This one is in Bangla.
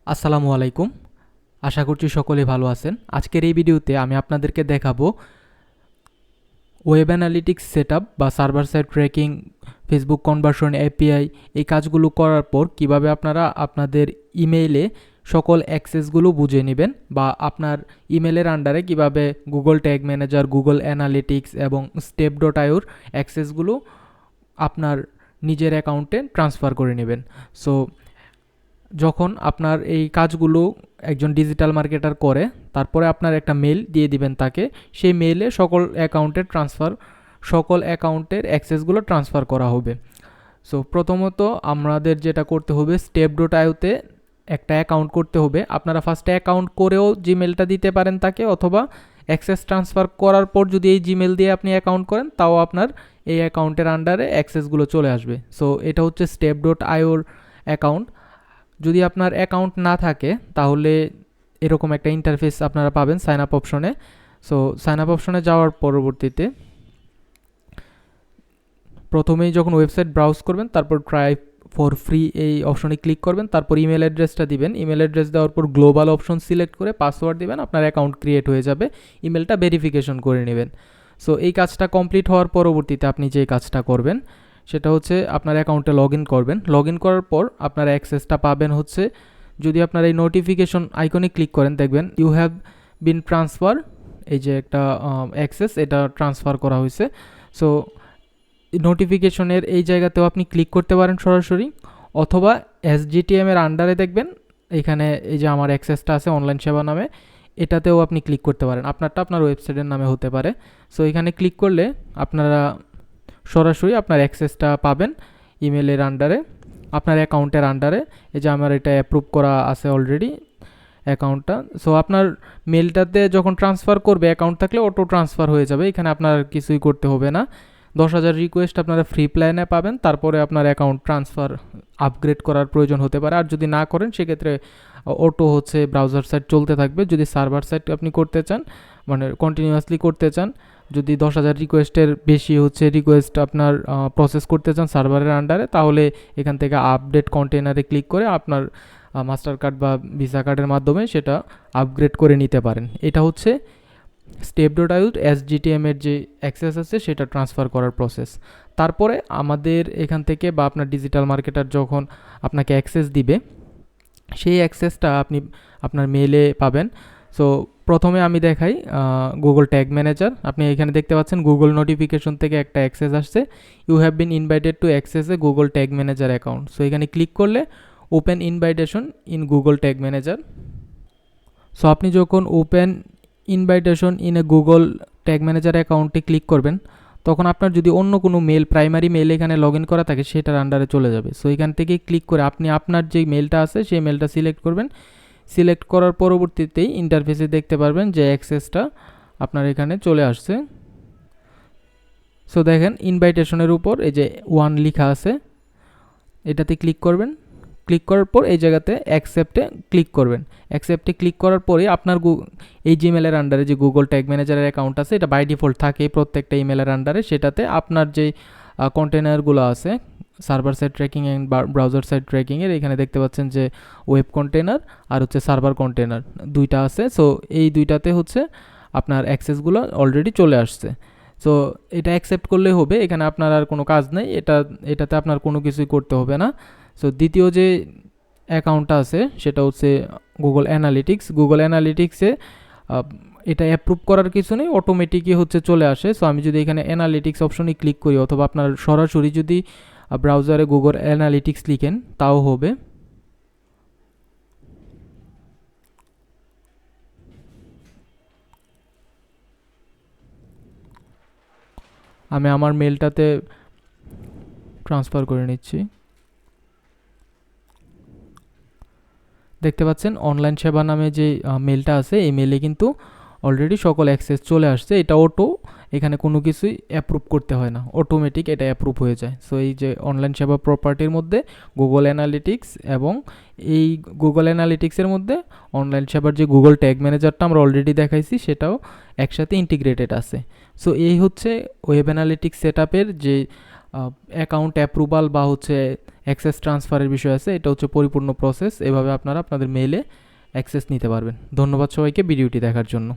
আসসালামু আলাইকুম। আশা করছি সকলে ভালো আছেন। আজকের এই ভিডিওতে আমি আপনাদেরকে দেখাবো ওয়েব অ্যানালিটিক্স সেটআপ বা server side tracking, Facebook conversion API এই কাজগুলো করার পর কিভাবে আপনারা আপনাদের ইমেইলে সকল অ্যাক্সেসগুলো বুঝে নেবেন বা আপনার ইমেলের আন্ডারে কিভাবে Google tag manager, Google analytics এবং step.ioর অ্যাক্সেসগুলো আপনার নিজের অ্যাকাউন্টে ট্রান্সফার করে নেবেন। সো যখন আপনার এই কাজগুলো একজন ডিজিটাল মার্কেটার করে, তারপরে আপনার একটা মেল দিয়ে দিবেন তাকে। সেই মেইলে সকল অ্যাকাউন্টের অ্যাক্সেসগুলো ট্রান্সফার করা হবে। সো প্রথমত আমাদের যেটা করতে হবে, step.ioতে একটা অ্যাকাউন্ট করতে হবে। আপনারা ফার্স্টে অ্যাকাউন্ট করেও জিমেলটা দিতে পারেন তাকে, অথবা অ্যাক্সেস ট্রান্সফার করার পর যদি এই জিমেল দিয়ে আপনি অ্যাকাউন্ট করেন, তাও আপনার এই অ্যাকাউন্টের আন্ডারে অ্যাক্সেসগুলো চলে আসবে। সো এটা হচ্ছে step.ioর অ্যাকাউন্ট। যদি আপনার অ্যাকাউন্ট না থাকে তাহলে এরকম একটা ইন্টারফেস আপনারা পাবেন সাইন আপ অপশনে। সো সাইন আপ অপশনে যাওয়ার পরবর্তীতে প্রথমেই যখন ওয়েবসাইট ব্রাউজ করবেন, তারপর ট্রাই ফর ফ্রি এই অপশনে ক্লিক করবেন, তারপর ইমেল অ্যাড্রেসটা দিবেন। ইমেল অ্যাড্রেস দেওয়ার পর গ্লোবাল অপশন সিলেক্ট করে পাসওয়ার্ড দিবেন, আপনার অ্যাকাউন্ট ক্রিয়েট হয়ে যাবে। ইমেলটা ভেরিফিকেশন করে নেবেন। সো এই কাজটা কমপ্লিট হওয়ার পরবর্তীতে আপনি যে কাজটা করবেন সেটা হচ্ছে আপনার অ্যাকাউন্টে লগ ইন করবেন। লগ ইন করার পর আপনার অ্যাক্সেসটা পাবেন হচ্ছে, যদি আপনার এই নোটিফিকেশন আইকনে ক্লিক করেন, দেখবেন ইউ হ্যাভ বিন ট্রান্সফার, এই যে একটা অ্যাক্সেস এটা ট্রান্সফার করা হয়েছে। সো নোটিফিকেশনের এই জায়গাতেও আপনি ক্লিক করতে পারেন সরাসরি, অথবা SGTM এর আন্ডারে দেখবেন এখানে এই যে আমার অ্যাক্সেসটা আছে অনলাইন সেবা নামে, এটাতেও আপনি ক্লিক করতে পারেন। আপনারটা আপনার ওয়েবসাইটের নামে হতে পারে। সো এখানে ক্লিক করলে আপনারা সরাসরি আপনার অ্যাক্সেসটা পাবেন ইমেলের আন্ডারে, আপনার অ্যাকাউন্টের আন্ডারে। এই যে আমার এটা অ্যাপ্রুভ করা আছে অলরেডি অ্যাকাউন্টটা। সো আপনার মেলটাতে যখন ট্রান্সফার করবে, অ্যাকাউন্ট থাকলে অটো ট্রান্সফার হয়ে যাবে, এখানে আপনার কিছুই করতে হবে না। 10,000 রিকোয়েস্ট আপনারা ফ্রি প্ল্যানে পাবেন, তারপরে আপনার অ্যাকাউন্ট ট্রান্সফার আপগ্রেড করার প্রয়োজন হতে পারে। আর যদি না করেন সেক্ষেত্রে অটো হচ্ছে ব্রাউজার সাইট চলতে থাকবে। যদি সার্ভার সাইট আপনি করতে চান, মানে কন্টিনিউয়াসলি করতে চান, যদি 10,000 রিকোয়েস্টের বেশি হচ্ছে রিকোয়েস্ট আপনার প্রসেস করতে চান সার্ভারের আন্ডারে, তাহলে এখান থেকে আপডেট কন্টেনারে ক্লিক করে আপনার মাস্টার কার্ড বা ভিসা কার্ডের মাধ্যমে সেটা আপগ্রেড করে নিতে পারেন। এটা হচ্ছে step.io SGTM এর যে অ্যাক্সেস আছে সেটা ট্রান্সফার করার প্রসেস। তারপরে আমাদের এখান থেকে বা আপনার ডিজিটাল মার্কেটার যখন আপনাকে অ্যাক্সেস দিবে, সেই অ্যাক্সেসটা আপনি আপনার মেইলে পাবেন। সো প্রথমে আমি দেখাই গুগল ট্যাগ ম্যানেজার। আপনি এখানে দেখতে পাচ্ছেন গুগল নোটিফিকেশন থেকে একটা অ্যাক্সেস আসছে, you have been invited to access a Google tag manager account. So এখানে ক্লিক করলে open invitation in Google tag manager. So আপনি যখন open invitation in a Google tag manager অ্যাকাউন্টে ক্লিক করবেন, তখন আপনার যদি অন্য কোনো মেল, প্রাইমারি মেল এখানে লগ ইন করা থাকে, সেটার আন্ডারে চলে যাবে। সো এখান থেকে ক্লিক করে আপনি আপনার যে মেলটা আছে সেই মেলটা সিলেক্ট করবেন। সিলেক্ট করার পরবর্তীতেই ইন্টারফেসে দেখতে পারবেন যে অ্যাক্সেসটা আপনার এখানে চলে আসছে। সো দেখেন ইনভাইটেশনের উপর এই যে 1 লেখা আছে, এটাতে ক্লিক করবেন। ক্লিক করার পর এই জায়গাতে অ্যাকসেপ্টে ক্লিক করবেন। অ্যাকসেপ্টে ক্লিক করার পরে আপনার এই জিমেলের আন্ডারে যে গুগল ট্যাগ ম্যানেজারের অ্যাকাউন্ট আছে, এটা বাই ডিফল্ট থাকে প্রত্যেকটা ইমেলের আন্ডারে। সেটাতে আপনার যে কন্টেনারগুলো আছে server side tracking and browser side ট্র্যাকিংয়ের, এখানে দেখতে পাচ্ছেন যে ওয়েব কন্টেনার আর হচ্ছে সার্ভার কন্টেনার দুইটা আছে। সো এই দুইটাতে হচ্ছে আপনার অ্যাক্সেসগুলো অলরেডি চলে আসছে। সো এটা অ্যাকসেপ্ট করলেই হবে, এখানে আপনার আর কোনো কাজ নেই, এটাতে আপনার কোনো কিছুই করতে হবে না। সো দ্বিতীয় যে অ্যাকাউন্টটা আছে সেটা হচ্ছে গুগল অ্যানালিটিক্স। গুগল অ্যানালিটিক্সে এটা অ্যাপ্রুভ করার কিছু নেই, অটোমেটিকই হচ্ছে চলে আসে। সো আমি যদি এখানে অ্যানালিটিক্স অপশনে ক্লিক করি, অথবা আপনার সরাসরি যদি ব্রাউজারে গুগল অ্যানালিটিক্স লিখেন তাও হবে। আমি আমার মেলটাতে ট্রান্সফার করে নিচ্ছি। দেখতে পাচ্ছেন অনলাইন সেবা নামে যে মেলটা আছে, এই মেলে কিন্তু অলরেডি সকল অ্যাক্সেস চলে আসছে। এটা অটো, এখানে কোনো কিছুই অ্যাপ্রুভ করতে হয় না, অটোমেটিক এটা অ্যাপ্রুভ হয়ে যায়। সো এই যে অনলাইন সেবা প্রপার্টির মধ্যে গুগল অ্যানালিটিক্স এবং এই গুগল অ্যানালিটিক্সের মধ্যে অনলাইন সেবার যে গুগল ট্যাগ ম্যানেজারটা আমরা অলরেডি দেখাইছি, সেটাও একসাথে ইন্টিগ্রেটেড আছে। সো এই হচ্ছে ওয়েব অ্যানালিটিক্স সেটআপের যে অ্যাকাউন্ট অ্যাপ্রুভাল বা হচ্ছে অ্যাক্সেস ট্রান্সফারের বিষয় আছে, এটা হচ্ছে পরিপূর্ণ প্রসেস। এভাবে আপনারা আপনাদের মেইলে অ্যাক্সেস নিতে পারবেন। ধন্যবাদ সবাইকে ভিডিওটি দেখার জন্য।